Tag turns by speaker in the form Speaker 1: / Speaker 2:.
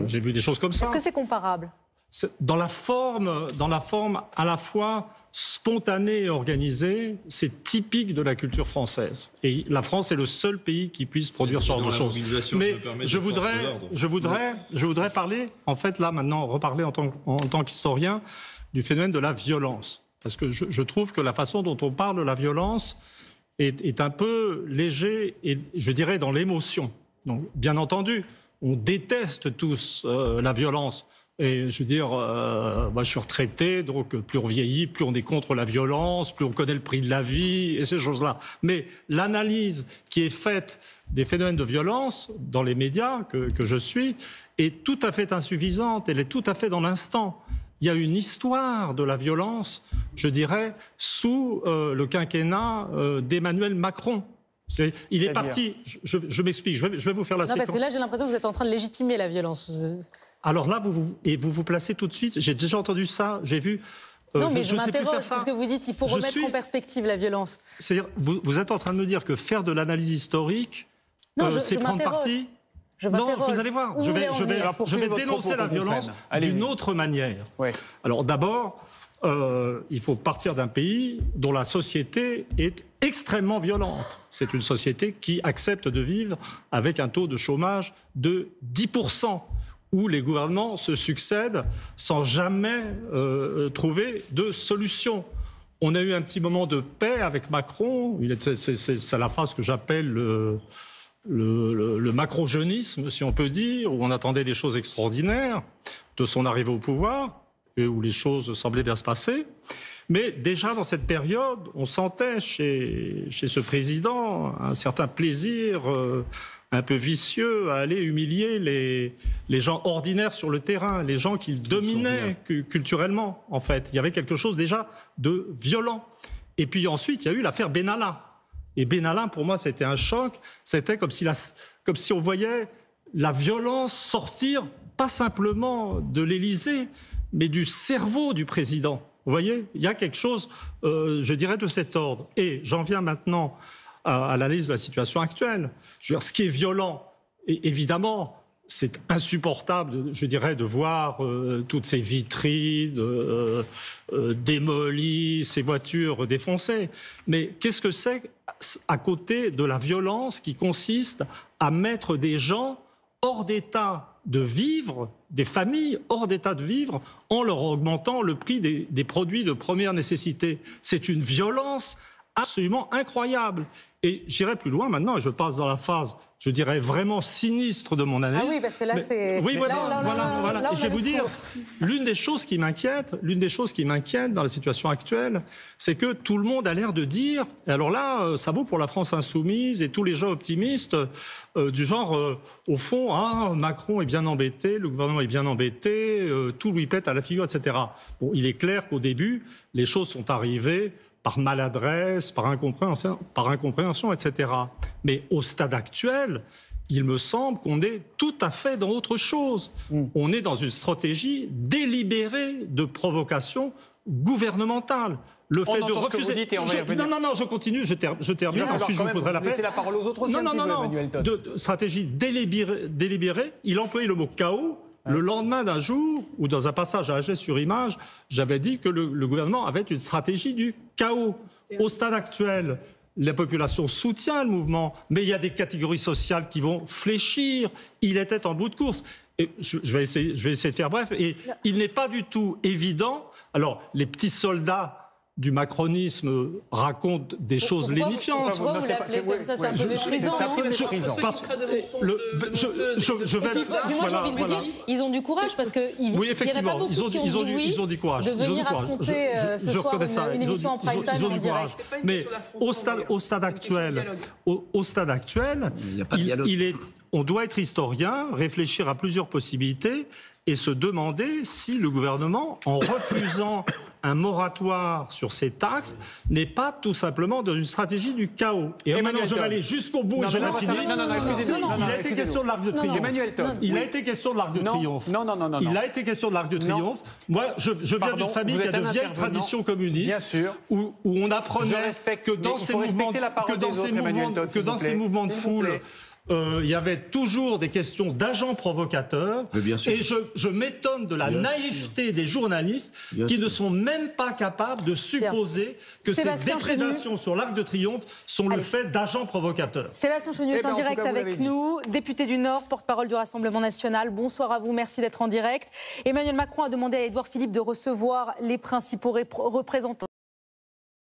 Speaker 1: J'ai vu des choses comme ça.
Speaker 2: Est-ce que c'est comparable?
Speaker 1: Dans la forme à la fois spontanée et organisée, c'est typique de la culture française. Et la France est le seul pays qui puisse produire ce genre de choses. Mais je voudrais parler, en fait, là, maintenant, reparler en tant qu'historien du phénomène de la violence. Parce que je trouve que la façon dont on parle de la violence est un peu léger et, je dirais, dans l'émotion. Donc, bien entendu, on déteste tous la violence. Et je veux dire, moi je suis retraité, donc plus on vieillit, plus on est contre la violence, plus on connaît le prix de la vie et ces choses-là. Mais l'analyse qui est faite des phénomènes de violence dans les médias que je suis est tout à fait insuffisante, elle est tout à fait dans l'instant. Il y a une histoire de la violence, je dirais, sous le quinquennat d'Emmanuel Macron. Il est parti, je m'explique, je vais vous faire la séquence.
Speaker 2: Non, parce que là j'ai l'impression que vous êtes en train de légitimer la violence.
Speaker 1: Alors là, vous vous placez tout de suite. J'ai déjà entendu ça, j'ai vu.
Speaker 2: Non, mais je m'interroge parce que vous dites qu'il faut remettre en perspective la violence.
Speaker 1: C'est-à-dire, vous êtes en train de me dire que faire de l'analyse historique, c'est prendre parti. Non, vous allez voir. Je vais dénoncer la violence d'une autre manière. Ouais. Alors d'abord, il faut partir d'un pays dont la société est extrêmement violente. C'est une société qui accepte de vivre avec un taux de chômage de 10%. Où les gouvernements se succèdent sans jamais trouver de solution. On a eu un petit moment de paix avec Macron. C'est la phase que j'appelle le macro-jeunisme, si on peut dire, où on attendait des choses extraordinaires de son arrivée au pouvoir, et où les choses semblaient bien se passer. Mais déjà dans cette période, on sentait chez ce président un certain plaisir un peu vicieux à aller humilier les gens ordinaires sur le terrain, les gens qu'il dominait culturellement, en fait. Il y avait quelque chose déjà de violent. Et puis ensuite, il y a eu l'affaire Benalla. Et Benalla, pour moi, c'était un choc. C'était comme si on voyait la violence sortir, pas simplement de l'Élysée, mais du cerveau du président. Vous voyez, il y a quelque chose, je dirais, de cet ordre. Et j'en viens maintenant à l'analyse de la situation actuelle. Je veux dire, ce qui est violent, et évidemment, c'est insupportable, je dirais, de voir toutes ces vitrines démolies, ces voitures défoncées. Mais qu'est-ce que c'est à côté de la violence qui consiste à mettre des gens hors d'état de vivre, des familles hors d'état de vivre, en leur augmentant le prix des produits de première nécessité? C'est une violence absolument incroyable. Et j'irai plus loin maintenant, et je passe dans la phase, je dirais, vraiment sinistre de mon analyse.
Speaker 2: Ah oui, parce que là, c'est...
Speaker 1: Oui, voilà. Et je vais vous dire, l'une des choses qui m'inquiète dans la situation actuelle, c'est que tout le monde a l'air de dire, et alors là, ça vaut pour la France insoumise et tous les gens optimistes, du genre, au fond, Macron est bien embêté, le gouvernement est bien embêté, tout lui pète à la figure, etc. Bon, il est clair qu'au début, les choses sont arrivées par maladresse, par incompréhension, etc. Mais au stade actuel, il me semble qu'on est tout à fait dans autre chose. On est dans une stratégie délibérée de provocation gouvernementale. Le fait de refuser... Non, je continue, je termine, ensuite je vous faudrai la paix.
Speaker 3: Laissez la parole aux autres aussi, Emmanuel Todd.
Speaker 1: De stratégie délibérée, il employait le mot chaos. Le lendemain d'un jour, ou dans un passage à Agès-sur-Image, j'avais dit que le gouvernement avait une stratégie du chaos. Au stade actuel, la population soutient le mouvement, mais il y a des catégories sociales qui vont fléchir. Il était en bout de course. Et je vais essayer de faire bref. Et il n'est pas du tout évident... Alors, les petits soldats du macronisme raconte des choses lénifiantes.
Speaker 2: Pourquoi vous l'appelez comme ça? C'est un peu méprisant, non? Ils ont du courage parce que
Speaker 1: oui, effectivement, ils ont du courage.
Speaker 2: De venir affronter ce soir une émission en prime time en direct.
Speaker 1: Mais au stade actuel, on doit être historien, réfléchir à plusieurs possibilités et se demander si le gouvernement, en refusant un moratoire sur ces taxes, n'est pas tout simplement dans une stratégie du chaos. Et maintenant, je vais aller jusqu'au bout et je vais finir. Il a été question de l'Arc de Triomphe. Il a été question de l'Arc de Triomphe. Il a été question de l'Arc de Triomphe. Moi, je viens d'une famille qui a de vieilles traditions communistes, où on apprenait que dans ces mouvements de foule, il y avait toujours des questions d'agents provocateurs. Et je m'étonne de la naïveté des journalistes qui ne sont même pas capables de supposer que ces déprédations sur l'Arc de Triomphe sont le fait d'agents provocateurs.
Speaker 2: Sébastien Chenu est en direct avec nous, député du Nord, porte-parole du Rassemblement national. Bonsoir à vous, merci d'être en direct. Emmanuel Macron a demandé à Édouard Philippe de recevoir les principaux représentants